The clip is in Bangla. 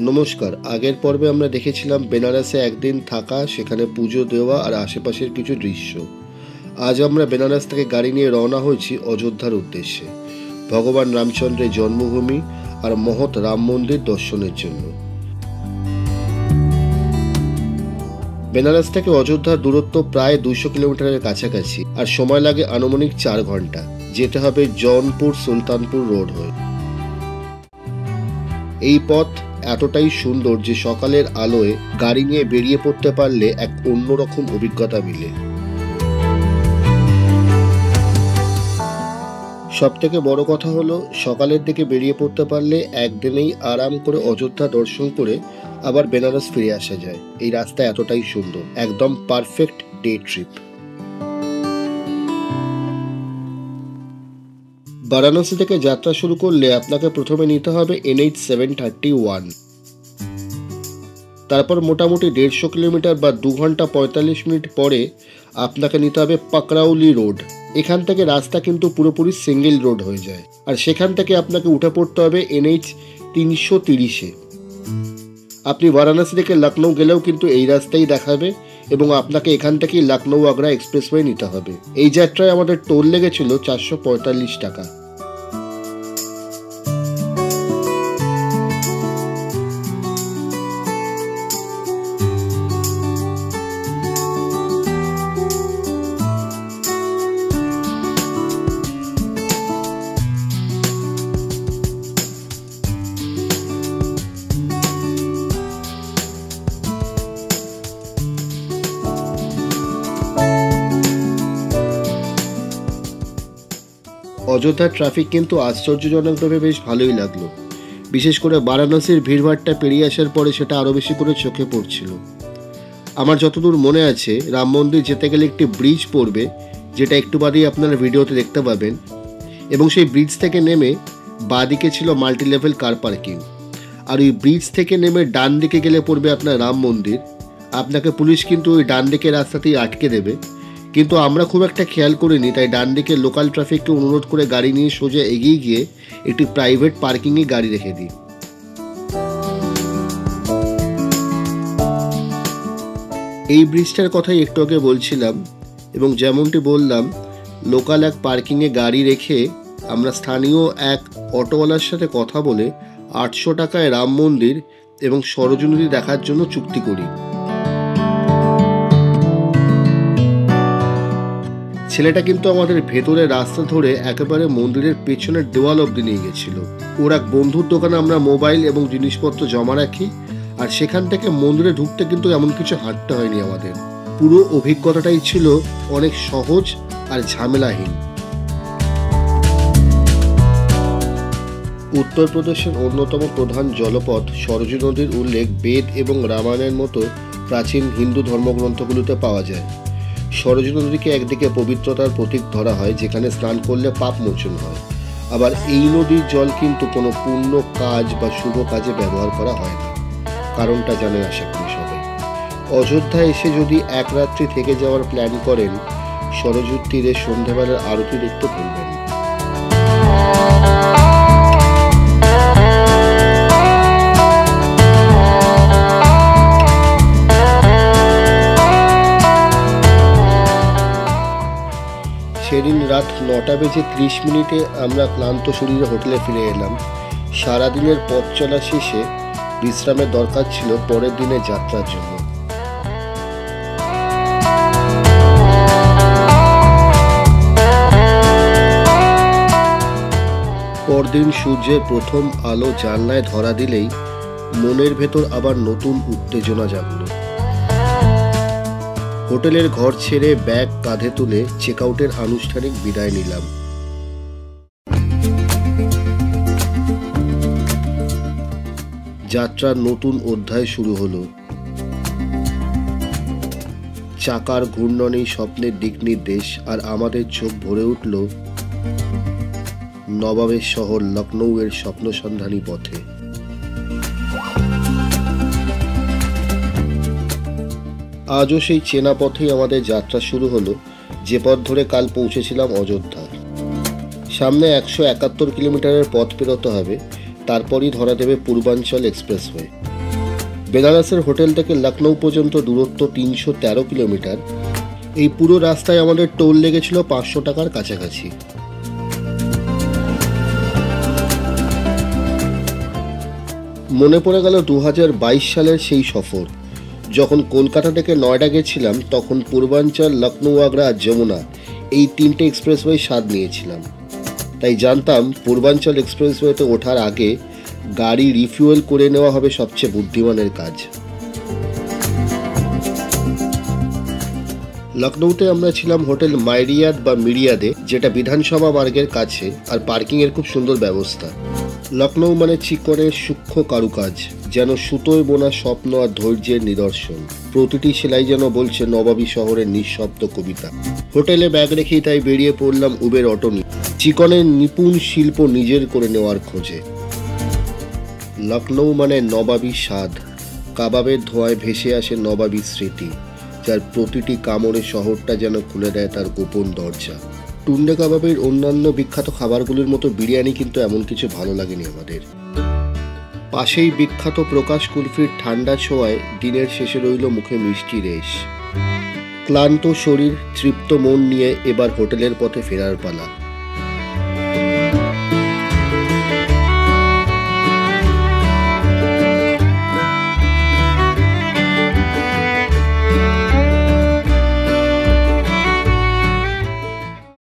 নমস্কার। আগের পর্বে আমরা দেখেছিলাম বেনারসে একদিন থাকা, সেখানে পুজো দেওয়া আর আশেপাশের কিছু দৃশ্য। আজ আমরা বেনারস থেকে গাড়ি নিয়ে রওনা হয়েছি অযোধ্যার উদ্দেশ্যে, ভগবান রামচন্দ্রের জন্মভূমি আর মহৎ রাম মন্দির দর্শনের জন্য। বেনারস থেকে অযোধ্যার দূরত্ব প্রায় 200 কিলোমিটারের কাছাকাছি, আর সময় লাগে আনুমানিক 4 ঘন্টা। যেতে হবে জৌনপুর সুলতানপুর রোড হয়ে। এই পথ এতটাই সুন্দর যে সকালের আলোয় গাড়ি নিয়ে বেরিয়ে পড়তে পারলে এক অন্যরকম অভিজ্ঞতা মিলে। সব থেকে বড় কথা হলো, সকালের দিকে বেরিয়ে পড়তে পারলে একদিনেই আরাম করে অযোধ্যা দর্শন করে আবার বেনারস ফিরে আসা যায়। এই রাস্তা এতটাই সুন্দর, একদম পারফেক্ট ডে ট্রিপ। বারাণসী থেকে যাত্রা শুরু করলে আপনাকে প্রথমে নিতে হবে NH 731। তারপর মোটামুটি 150 কিলোমিটার বা 2 ঘন্টা 45 মিনিট পরে আপনাকে নিতে হবে পাকরাউলি রোড। এখান থেকে রাস্তা কিন্তু পুরোপুরি সিঙ্গেল রোড হয়ে যায়, আর সেখান থেকে আপনাকে উঠে পড়তে হবে NH 330-এ। আপনি বারাণসী থেকে লখনৌ গেলেও কিন্তু এই রাস্তাই দেখাবে, এবং আপনাকে এখান থেকেই লখনৌ আগ্রা এক্সপ্রেসওয়ে নিতে হবে। এই যাত্রায় আমাদের টোল লেগেছিল 445 টাকা। অযোধ্যার ট্রাফিক কিন্তু আশ্চর্যজনকভাবে বেশ ভালোই লাগলো। বিশেষ করে বারাণসীর ভিড়ভাড়টা পেরিয়ে আসার পরে সেটা আরও বেশি করে চোখে পড়ছিল। আমার যতদূর মনে আছে, রাম মন্দির যেতে গেলে একটি ব্রিজ পড়বে, যেটা একটু বাদেই আপনারা ভিডিওতে দেখতে পাবেন, এবং সেই ব্রিজ থেকে নেমে বাঁদিকে ছিল মাল্টি লেভেল কার পার্কিং। আর ওই ব্রিজ থেকে নেমে ডান দিকে গেলে পড়বে আপনার রাম মন্দির। আপনাকে পুলিশ কিন্তু ওই ডান দিকের রাস্তাতেই আটকে দেবে, কিন্তু আমরা খুব একটা খেয়াল করিনি, তাই ডান দিকে লোকাল ট্রাফিককে অনুরোধ করে গাড়ি নিয়ে সোজা এগিয়ে গিয়ে একটি প্রাইভেট পার্কিংয়ে গাড়ি রেখে দিই। এই ব্রিজটার কথাই একটু আগে বলছিলাম, এবং যেমনটি বললাম, লোকাল এক পার্কিংয়ে গাড়ি রেখে আমরা স্থানীয় এক অটোওয়ালার সাথে কথা বলে 800 টাকায় রাম মন্দির এবং সরযূ নদী দেখার জন্য চুক্তি করি। ছেলেটা কিন্তু আমাদের ভেতরে রাস্তা ধরে একেবারে মন্দিরের পেছনের দেওয়াল অবধি নিয়ে গেছিল। ওর এক বন্ধুর দোকানে আমরা মোবাইল এবং জিনিসপত্র জমা রাখি, আর সেখান থেকে মন্দিরে ঢুকতে কিন্তু এমন কিছু হাঁটতে হয়নি আমাদের। পুরো অভিজ্ঞতাটাই ছিল অনেক সহজ আর ঝামেলাহীন। উত্তরপ্রদেশের অন্যতম প্রধান জলপথ সরযূ নদীর উল্লেখ বেদ এবং রামায়ণের মতো প্রাচীন হিন্দু ধর্মগ্রন্থগুলোতে পাওয়া যায়। সরযূ নদীকে একদিকে পবিত্রতার প্রতীক ধরা হয়, যেখানে স্নান করলে পাপ মোচন হয়। আবার এই নদীর জল কিন্তু কোনো পুণ্য কাজ বা শুভ কাজে ব্যবহার করা হয় না। কারণটা জানেন আশা করি সবাই। অযোধ্যায় এসে যদি এক রাত্রি থেকে যাওয়ার প্ল্যান করেন, সরযূর তীরে সন্ধ্যাবেলার আরতি দেখতে ভুলবেন। সেদিন রাত 9:30 আমরা ক্লান্ত শরীরে হোটেলে ফিরে এলাম। সারাদিনের পথ চলা শেষে বিশ্রামের দরকার ছিল পরের দিনের যাত্রার জন্য। পরদিন সূর্যের প্রথম আলো জানলায় ধরা দিলেই মনের ভেতর আবার নতুন উত্তেজনা জাগল। হোটেলের ঘর ছেড়ে ব্যাগ কাঁধে তুলে চেকআউটের আনুষ্ঠানিক বিদায় নিলাম। যাত্রার নতুন অধ্যায় শুরু হলো। চাকার ঘূর্ণনেই স্বপ্নের দিক নির্দেশ, আর আমাদের চোখ ভরে উঠল নবাবের শহর লখনৌয়ের স্বপ্নসন্ধানী পথে। আজও সেই চেনা পথেই আমাদের যাত্রা শুরু হলো, যে পথ ধরে কাল পৌঁছেছিলাম অযোধ্যা। সামনে 171 কিলোমিটারের পথ পেরোতে হবে, তারপরই ধরা দেবে পূর্বাঞ্চল এক্সপ্রেসওয়ে। বেনারসের হোটেল থেকে লখনৌ পর্যন্ত দূরত্ব 313 কিলোমিটার। এই পুরো রাস্তায় আমাদের টোল লেগেছিল 500 টাকার কাছাকাছি। মনে পড়ে গেল 2022 সালের সেই সফর, যখন কলকাতা থেকে নয়ডা গেছিলাম। তখন পূর্বাঞ্চল, লখনৌ, আগ্রা আর যমুনা এই 3টে এক্সপ্রেসওয়ে স্বাদ নিয়েছিলাম। তাই জানতাম পূর্বাঞ্চল এক্সপ্রেসওয়েতে ওঠার আগে গাড়ি রিফুয়েল করে নেওয়া হবে সবচেয়ে বুদ্ধিমানের কাজ। লখনৌতে আমরা ছিলাম হোটেল মাইরিয়াদ বা মিরিয়াদে, যেটা বিধানসভা মার্গের কাছে, আর পার্কিংয়ের খুব সুন্দর ব্যবস্থা। লখনৌ মানে চিকনের সূক্ষ্ম কারুকাজ, যেন সুতোয় বোনা স্বপ্ন আর ধৈর্যের নিদর্শন। প্রতিটি সেলাই যেন বলছে নবাবী শহরের নিঃশব্দ কবিতা। হোটেলে ব্যাগ রেখেই তাই বেরিয়ে পড়লাম উবের অটো নিয়ে, চিকনের নিপুণ শিল্প নিজের করে নেওয়ার খোঁজে। লখনৌ মানে নবাবী স্বাদ, কাবাবের ধোঁয়ায় ভেসে আসে নবাবী স্মৃতি, যার প্রতিটি কামড়ে শহরটা যেন খুলে দেয় তার গোপন দরজা। টুন্ডে কাবাবের অন্যান্য বিখ্যাত খাবারগুলির মতো বিরিয়ানি কিন্তু এমন কিছু ভালো লাগেনি আমাদের। পাশেই বিখ্যাত প্রকাশ কুলফির ঠান্ডা ছোঁয়ায় দিনের শেষে রইল মুখে মিষ্টি রেশ। ক্লান্ত শরীর, তৃপ্ত মন নিয়ে এবার হোটেলের পথে ফেরার পালা।